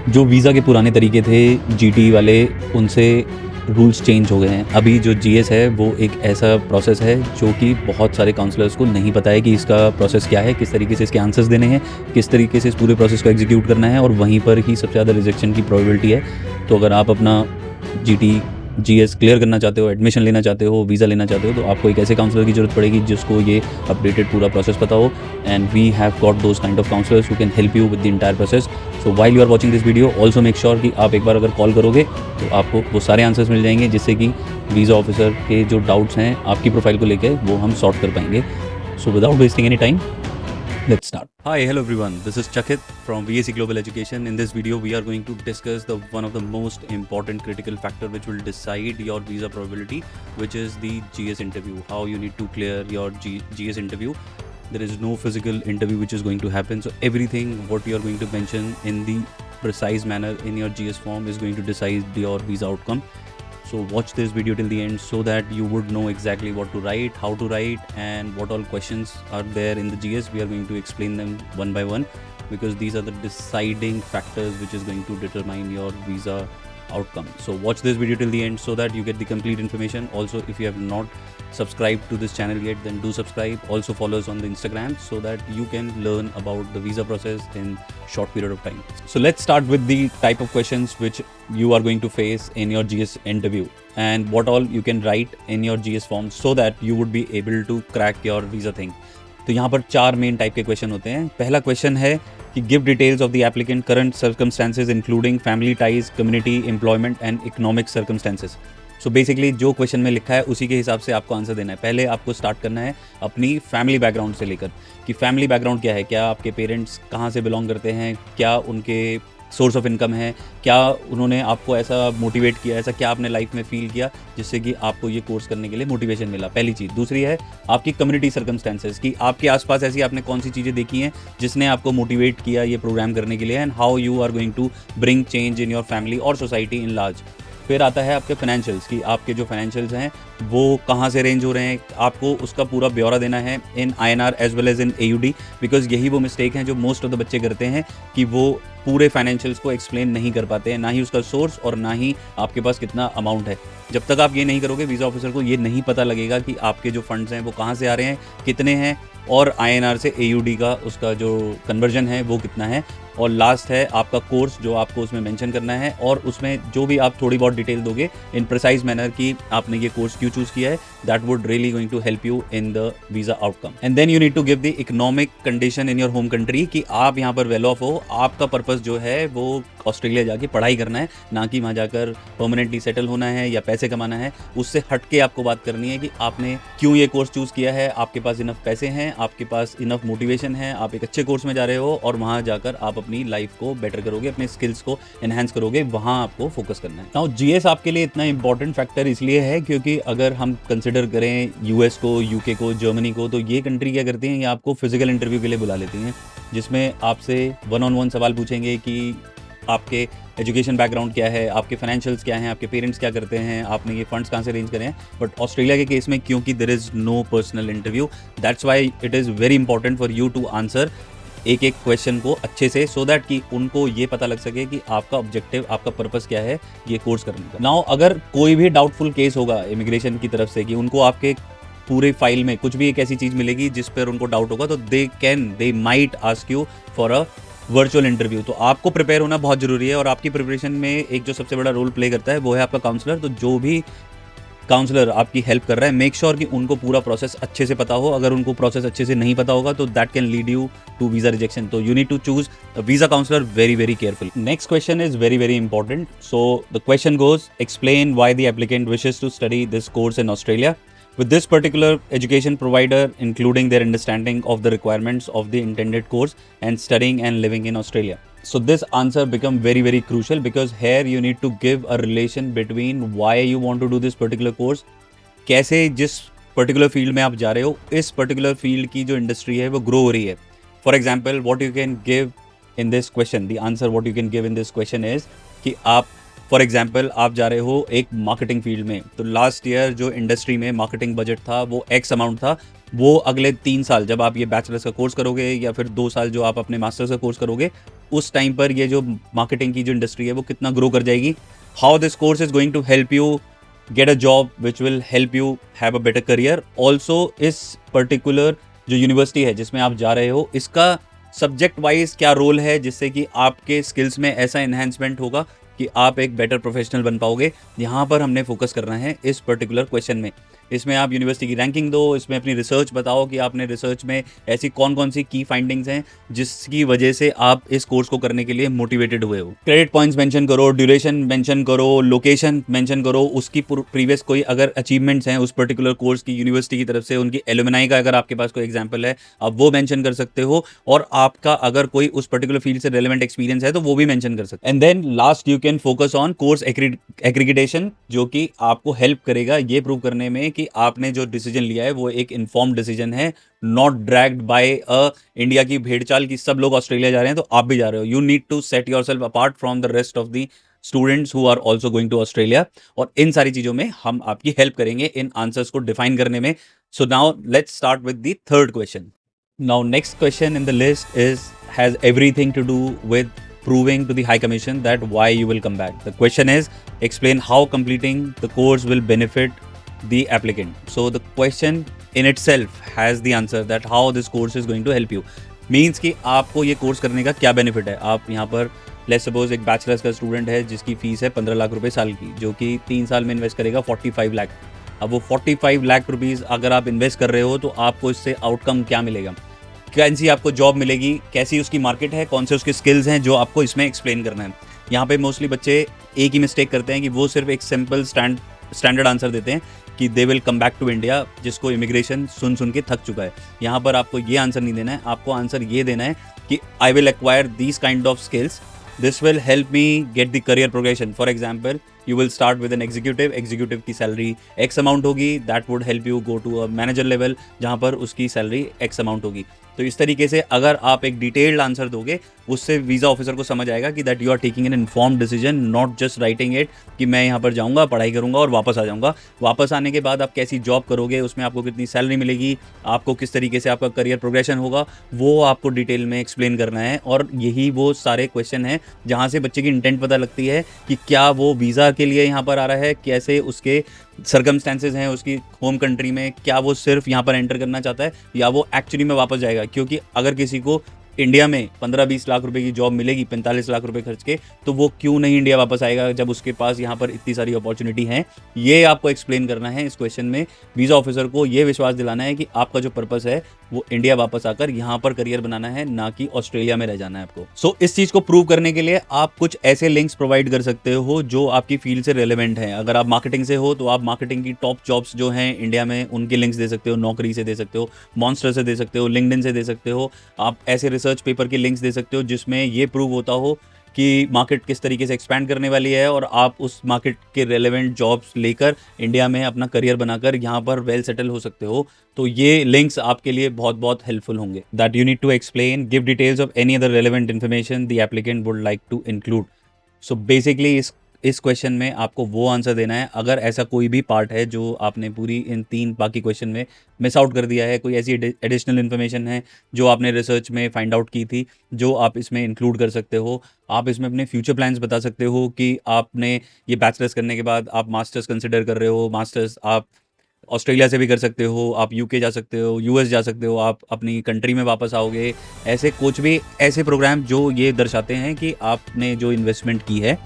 जो वीज़ा के पुराने तरीके थे जीटी वाले, उनसे रूल्स चेंज हो गए हैं। अभी जो जीएस है वो एक ऐसा प्रोसेस है जो कि बहुत सारे काउंसलर्स को नहीं पता है कि इसका प्रोसेस क्या है, किस तरीके से इसके आंसर्स देने हैं, किस तरीके से इस पूरे प्रोसेस को एग्जीक्यूट करना है, और वहीं पर ही सबसे ज़्यादा रिजेक्शन की प्रोबेबिलिटी है। तो अगर आप अपना जीटी जीएस क्लियर करना चाहते हो, एडमिशन लेना चाहते हो, वीज़ा लेना चाहते हो, तो आपको एक ऐसे काउंसलर की ज़रूरत पड़ेगी जिसको ये अपडेटेड पूरा प्रोसेस पता हो। And we have got those kind of counsellors who can help you with the entire process. So while you are watching this video also make sure कि आप एक बार अगर कॉल करोगे तो आपको वो सारे आंसर्स मिल जाएंगे, जिससे कि वीज़ा ऑफिसर के जो डाउट्स हैं आपकी प्रोफाइल को लेकर वो हम सॉर्ट कर पाएंगे। So without wasting any time, let's start. Hi, hello everyone. This is Chakit from VAC Global Education. In this video, we are going to discuss one of the most important critical factor which will decide your visa probability, which is the GS interview. How you need to clear your GS interview. There is no physical interview which is going to happen. So everything what you are going to mention in the precise manner in your GS form is going to decide your visa outcome. So watch this video till the end so that you would know exactly what to write, how to write, and what all questions are there in the GS. We are going to explain them one by one because these are the deciding factors which is going to determine your visa outcome. So watch this video till the end so that you get the complete information. Also, if you have not subscribed to this channel yet, then do subscribe. Also follow us on the Instagram so that you can learn about the visa process in short period of time. So let's start with the type of questions which you are going to face in your GS interview and what all you can write in your GS form so that you would be able to crack your visa thing. तो यहाँ पर 4 main type के question होते हैं। पहला question है कि give details of the applicant current circumstances including family ties, community, employment and economic circumstances. So basically जो क्वेश्चन में लिखा है उसी के हिसाब से आपको आंसर देना है। पहले आपको स्टार्ट करना है अपनी फैमिली बैकग्राउंड से लेकर कि फैमिली बैकग्राउंड क्या है, क्या आपके पेरेंट्स कहाँ से बिलोंग करते हैं, क्या उनके सोर्स ऑफ इनकम है, क्या उन्होंने आपको ऐसा मोटिवेट किया, ऐसा क्या आपने लाइफ में फील किया जिससे कि आपको ये कोर्स करने के लिए मोटिवेशन मिला। पहली चीज़। दूसरी है आपकी कम्युनिटी सर्कमस्टेंसेस कि आपके आसपास ऐसी आपने कौन सी चीज़ें देखी हैं जिसने आपको मोटिवेट किया ये प्रोग्राम करने के लिए, and how you are going to bring change in your family और सोसाइटी इन लार्ज। फिर आता है आपके फाइनेंशियल्स कि आपके जो फाइनेंशियल्स हैं वो कहाँ से रेंज हो रहे हैं, आपको उसका पूरा ब्यौरा देना है in INR as well as in AUD, because यही वो मिस्टेक हैं जो मोस्ट ऑफ द बच्चे करते हैं कि वो पूरे फाइनेंशियल्स को एक्सप्लेन नहीं कर पाते हैं, ना ही उसका सोर्स और ना ही आपके पास कितना अमाउंट है। जब तक आप ये नहीं करोगे वीज़ा ऑफिसर को ये नहीं पता लगेगा कि आपके जो फंड्स हैं वो कहाँ से आ रहे हैं, कितने हैं, और INR से AUD का उसका जो कन्वर्जन है वो कितना है। और लास्ट है आपका कोर्स जो आपको उसमें मेंशन करना है, और उसमें जो भी आप थोड़ी बहुत डिटेल दोगे इन प्रिसाइज मैनर कि आपने ये कोर्स क्यों चूज़ किया है, that would really going to help you in the visa outcome. And then you need to give the economic condition in your home country कि आप यहाँ पर वेल ऑफ हो, आपका पर्पस जो है वो ऑस्ट्रेलिया जाके पढ़ाई करना है, ना कि वहाँ जाकर परमानेंटली सेटल होना है या पैसे कमाना है। उससे हट के आपको बात करनी है कि आपने क्यों ये कोर्स चूज़ किया है, आपके पास इनफ पैसे हैं, आपके पास इनफ मोटिवेशन है, आप एक अच्छे कोर्स में जा रहे हो और वहाँ जाकर आप अपनी लाइफ को बेटर करोगे, अपने स्किल्स को एनहांस करोगे, वहाँ आपको फोकस करना है। नाउ जीएस आपके लिए इतना इंपॉर्टेंट फैक्टर इसलिए है क्योंकि अगर हम कंसिडर करें यूएस को, यूके को, जर्मनी को, तो ये कंट्री क्या करती हैं, ये आपको फिजिकल इंटरव्यू के लिए बुला लेती हैं जिसमें आपसे 1-on-1 सवाल पूछेंगे कि आपके एजुकेशन बैकग्राउंड क्या है, आपके फाइनेंशियल्स क्या हैं, आपके पेरेंट्स क्या करते हैं, आपने ये फंड्स कहाँ से अरेंज करें हैं। बट ऑस्ट्रेलिया के केस में क्योंकि there is no personal interview, that's why it is very important for you to answer एक एक क्वेश्चन को अच्छे से, सो दैट कि उनको ये पता लग सके कि आपका ऑब्जेक्टिव, आपका पर्पस क्या है ये कोर्स करने का। नाउ अगर कोई भी डाउटफुल केस होगा इमिग्रेशन की तरफ से कि उनको आपके पूरे फाइल में कुछ भी एक ऐसी चीज़ मिलेगी जिस पर उनको डाउट होगा, तो they might ask you for a virtual interview. तो आपको प्रिपेयर होना बहुत ज़रूरी है, और आपकी प्रिपरेशन में एक जो सबसे बड़ा रोल प्ले करता है वो है आपका काउंसलर। तो जो भी काउंसलर आपकी हेल्प कर रहा है, मेक श्योर कि उनको पूरा प्रोसेस अच्छे से पता हो। अगर उनको प्रोसेस अच्छे से नहीं पता होगा तो that can lead you to visa rejection. तो you need to choose a visa counsellor very very carefully. Next question is very very important. So the question goes, explain why the applicant wishes to study this course in Australia with this particular education provider, including their understanding of the requirements of the intended course and studying and living in Australia. So this answer become very very crucial because here you need to give a relation between why you want to do this particular course, कैसे जिस particular field में आप जा रहे हो, इस particular field की जो इंडस्ट्री है वो ग्रो हो रही है। For example what you can give in this question, the answer what you can give in this question is कि आप फॉर एग्जाम्पल आप जा रहे हो एक मार्केटिंग फील्ड में, तो लास्ट ईयर जो इंडस्ट्री में मार्केटिंग बजट था वो एक्स अमाउंट था, वो अगले 3 साल जब आप ये बैचलर्स का कोर्स करोगे या फिर 2 साल जो आप अपने मास्टर्स का कोर्स करोगे, उस टाइम पर ये जो मार्केटिंग की जो इंडस्ट्री है वो कितना ग्रो कर जाएगी, how this course is going to help you get a job which will help you have a better career. Also इस पर्टिकुलर जो यूनिवर्सिटी है जिसमें आप जा रहे हो, इसका सब्जेक्ट वाइज क्या रोल है, जिससे कि आपके स्किल्स में ऐसा एनहेंसमेंट होगा कि आप एक बेटर प्रोफेशनल बन पाओगे। यहाँ पर हमने फोकस करना है इस पर्टिकुलर क्वेश्चन में। इसमें आप यूनिवर्सिटी की रैंकिंग दो, इसमें अपनी रिसर्च बताओ कि आपने रिसर्च में ऐसी कौन कौन सी की फाइंडिंग्स हैं जिसकी वजह से आप इस कोर्स को करने के लिए मोटिवेटेड हुए हो। क्रेडिट पॉइंट्स मेंशन करो, ड्यूरेशन मेंशन करो, लोकेशन मेंशन करो, उसकी प्रीवियस कोई अगर अचीवमेंट्स हैं उस पर्टिकुलर कोर्स की यूनिवर्सिटी की तरफ से, उनकी एलुमनाई का अगर आपके पास कोई एग्जाम्पल है आप वो मेंशन कर सकते हो, और आपका अगर कोई उस पर्टिकुलर फील्ड से रेलेवेंट एक्सपीरियंस है तो वो भी मेंशन कर सकते हो। And then last you can focus on course aggregation, जो कि आपको हेल्प करेगा ये प्रूव करने में कि आपने जो डिसीजन लिया है वो एक इन्फॉर्म्ड डिसीजन है, not dragged by a India की भेड़चाल की सब लोग ऑस्ट्रेलिया जा रहे हैं तो आप भी जा रहे हो। You need to set yourself apart from the rest of the students who are also going to Australia, और इन सारी चीजों में हम आपकी हेल्प करेंगे इन आंसर्स को डिफाइन करने में। So now let's start with the third question. Now next question in the list has everything to do with proving to the High Commission that why you will come back. The question is, explain how completing the course will benefit the applicant. So the question in itself has the answer that how this course is going to help you. Means कि आपको ये course करने का क्या benefit है। आप यहाँ पर लेट्स सपोज एक बैचलर्स का स्टूडेंट है जिसकी फीस है 15 लाख रुपए साल की, जो कि 3 साल में इन्वेस्ट करेगा 45 लाख। अब वो 45 लाख रुपीज़ अगर आप इन्वेस्ट कर रहे हो तो आपको इससे आउटकम क्या मिलेगा, कैसी आपको जॉब मिलेगी, कैसी उसकी मार्केट है, कौन से उसके स्किल्स हैं, जो आपको इसमें एक्सप्लेन करना है। यहाँ पे मोस्टली बच्चे एक ही मिस्टेक करते हैं कि वो सिर्फ एक सिंपल स्टैंडर्ड आंसर देते हैं कि they will come back to India, जिसको इमिग्रेशन सुन के थक चुका है। यहाँ पर आपको ये आंसर नहीं देना है, आपको आंसर ये देना है कि I will acquire these kind of skills, this will help me get the career progression. For example you will start with an executive की सैलरी एक्स अमाउंट होगी, that would help you go to a manager level जहाँ पर उसकी salary x amount होगी। तो इस तरीके से अगर आप एक डिटेल्ड आंसर दोगे, उससे वीज़ा ऑफिसर को समझ आएगा कि that you are taking an informed decision, not just writing it कि मैं यहाँ पर जाऊँगा, पढ़ाई करूँगा और वापस आ जाऊँगा। वापस आने के बाद आप कैसी जॉब करोगे, उसमें आपको कितनी सैलरी मिलेगी, आपको किस तरीके से आपका करियर प्रोग्रेशन होगा, वो आपको डिटेल में एक्सप्लेन करना है। और यही वो सारे क्वेश्चन हैं जहाँ से बच्चे की इंटेंट पता लगती है कि क्या वो वीज़ा के लिए यहाँ पर आ रहा है, कैसे उसके सर्कमस्टेंसेज हैं उसकी होम कंट्री में, क्या वो सिर्फ यहाँ पर एंटर करना चाहता है या वो एक्चुअली में वापस जाएगा। क्योंकि अगर किसी को इंडिया में 15-20 लाख रुपए की जॉब मिलेगी 45 लाख रुपए खर्च के, तो वो क्यों नहीं इंडिया वापस आएगा जब उसके पास यहाँ पर इतनी सारी अपॉर्चुनिटी हैं। ये आपको एक्सप्लेन करना है इस क्वेश्चन में। वीज़ा ऑफिसर को ये विश्वास दिलाना है कि आपका जो पर्पस है वो इंडिया वापस आकर यहाँ पर करियर बनाना है, ना कि ऑस्ट्रेलिया में रह जाना है आपको। सो इस चीज़ को प्रूव करने के लिए आप कुछ ऐसे लिंक्स प्रोवाइड कर सकते हो जो आपकी फील्ड से रेलेवेंट हैं। अगर आप मार्केटिंग से हो तो आप मार्केटिंग की टॉप जॉब्स जो हैं इंडिया में उनके लिंक्स दे सकते हो, नौकरी से दे सकते हो, मॉन्स्टर से दे सकते हो, लिंक्डइन से दे सकते हो। आप ऐसे रिसर्च पेपर के लिंक्स दे सकते हो जिसमें ये प्रूव होता हो कि मार्केट किस तरीके से एक्सपैंड करने वाली है और आप उस मार्केट के रेलेवेंट जॉब्स लेकर इंडिया में अपना करियर बनाकर यहाँ पर वेल सेटल हो सकते हो। तो ये लिंक्स आपके लिए बहुत बहुत हेल्पफुल होंगे। That you need to explain, give details of any other relevant information the applicant would like to include. So basically इस क्वेश्चन में आपको वो आंसर देना है। अगर ऐसा कोई भी पार्ट है जो आपने पूरी इन 3 बाकी क्वेश्चन में मिस आउट कर दिया है, कोई ऐसी एडिशनल इन्फॉर्मेशन है जो आपने रिसर्च में फाइंड आउट की थी, जो आप इसमें इंक्लूड कर सकते हो। आप इसमें अपने फ्यूचर प्लान्स बता सकते हो कि आपने ये बैचलर्स करने के बाद आप मास्टर्स कंसिडर कर रहे हो। मास्टर्स आप ऑस्ट्रेलिया से भी कर सकते हो, आप यूके जा सकते हो, यूएस जा सकते हो, आप अपनी कंट्री में वापस आओगे। ऐसे कुछ भी ऐसे प्रोग्राम जो ये दर्शाते हैं कि आपने जो इन्वेस्टमेंट की है,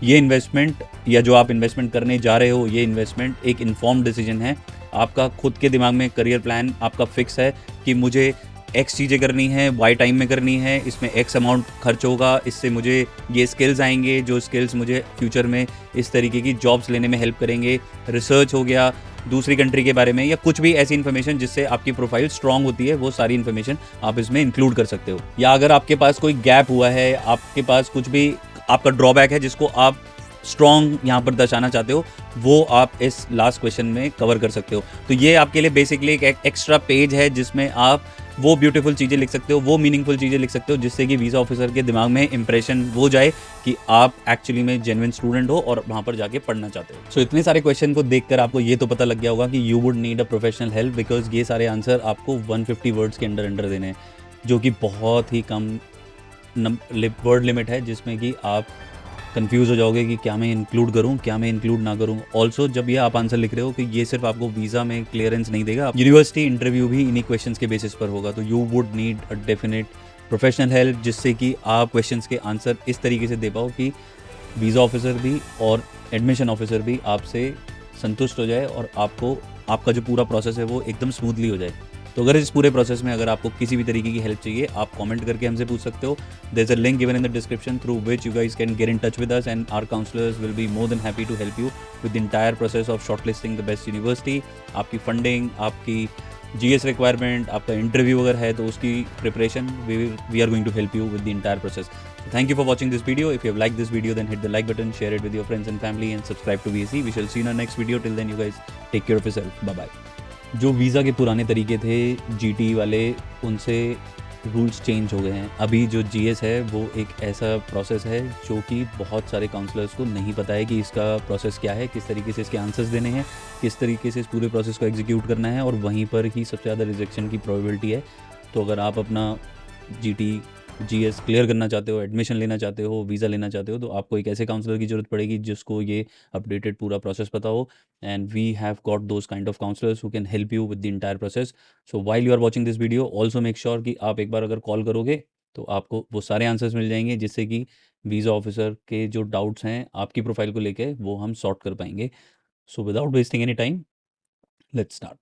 ये इन्वेस्टमेंट या जो आप इन्वेस्टमेंट करने जा रहे हो, ये इन्वेस्टमेंट एक इन्फॉर्म्ड डिसीजन है। आपका खुद के दिमाग में करियर प्लान आपका फिक्स है कि मुझे एक्स चीज़ें करनी है, वाई टाइम में करनी है, इसमें एक्स अमाउंट खर्च होगा, इससे मुझे ये स्किल्स आएंगे, जो स्किल्स मुझे फ्यूचर में इस तरीके की जॉब्स लेने में हेल्प करेंगे। रिसर्च हो गया दूसरी कंट्री के बारे में, या कुछ भी ऐसी इन्फॉर्मेशन जिससे आपकी प्रोफाइल स्ट्रांग होती है, वो सारी इन्फॉर्मेशन आप इसमें इंक्लूड कर सकते हो। या अगर आपके पास कोई गैप हुआ है, आपके पास कुछ भी आपका ड्रॉबैक है जिसको आप स्ट्रॉन्ग यहाँ पर दर्शाना चाहते हो, वो आप इस लास्ट क्वेश्चन में कवर कर सकते हो। तो ये आपके लिए बेसिकली एक एक्स्ट्रा पेज है जिसमें आप वो ब्यूटीफुल चीज़ें लिख सकते हो, वो मीनिंगफुल चीज़ें लिख सकते हो, जिससे कि वीज़ा ऑफिसर के दिमाग में इंप्रेशन हो जाए कि आप एक्चुअली में जेन्युइन स्टूडेंट हो और वहाँ पर जाके पढ़ना चाहते हो। सो इतने सारे क्वेश्चन को देखकर आपको ये तो पता लग गया होगा कि you would need a professional help, because ये सारे आंसर आपको 150 वर्ड्स के अंडर देने हैं, जो कि बहुत ही कम वर्ड लिमिट है जिसमें कि आप कंफ्यूज हो जाओगे कि क्या मैं इंक्लूड करूं, क्या मैं इंक्लूड ना करूं। ऑल्सो जब ये आप आंसर लिख रहे हो कि ये सिर्फ आपको वीज़ा में क्लियरेंस नहीं देगा, यूनिवर्सिटी इंटरव्यू भी इन्हीं क्वेश्चंस के बेसिस पर होगा। तो you would need a definite professional help, जिससे कि आप क्वेश्चंस के आंसर इस तरीके से दे पाओ कि वीज़ा ऑफिसर भी और एडमिशन ऑफिसर भी आपसे संतुष्ट हो जाए और आपको आपका जो पूरा प्रोसेस है वो एकदम स्मूथली हो जाए। तो अगर इस पूरे प्रोसेस में अगर आपको किसी भी तरीके की हेल्प चाहिए, आप कमेंट करके हमसे पूछ सकते हो। There is a link given in the description through which you guys can get in touch with us and our counsellors will be more than happy to help you with the entire process of shortlisting the best university. आपकी funding, आपकी GS requirement, आपका interview अगर है तो उसकी preparation, we are going to help you with the entire process. So thank you for watching this video. If you have liked this video, then hit the like button, share it with your friends and family, and subscribe to VSE. We shall see you in our next video. Till then, you guys take care of yourself. Bye bye. जो visa के पुराने तरीके थे GT वाले, उनसे rules change हो गए हैं। अभी जो जीएस है वो एक ऐसा प्रोसेस है जो कि बहुत सारे काउंसलर्स को नहीं पता है कि इसका प्रोसेस क्या है, किस तरीके से इसके आंसर्स देने हैं, किस तरीके से इस पूरे प्रोसेस को एग्जीक्यूट करना है, और वहीं पर ही सबसे ज़्यादा रिजेक्शन की प्रोबेबिलिटी है। तो अगर आप अपना जीटी जीएस क्लियर करना चाहते हो, एडमिशन लेना चाहते हो, वीज़ा लेना चाहते हो, तो आपको एक ऐसे काउंसलर की ज़रूरत पड़ेगी जिसको ये अपडेटेड पूरा प्रोसेस पता हो। And we have got those kind of counsellors who can help you with the entire process. So while you are watching this video, also make sure कि आप एक बार अगर कॉल करोगे तो आपको वो सारे आंसर्स मिल जाएंगे, जिससे कि वीज़ा ऑफिसर के जो डाउट्स हैं आपकी प्रोफाइल को लेके वो हम सॉर्ट कर पाएंगे। So without wasting any time, let's start.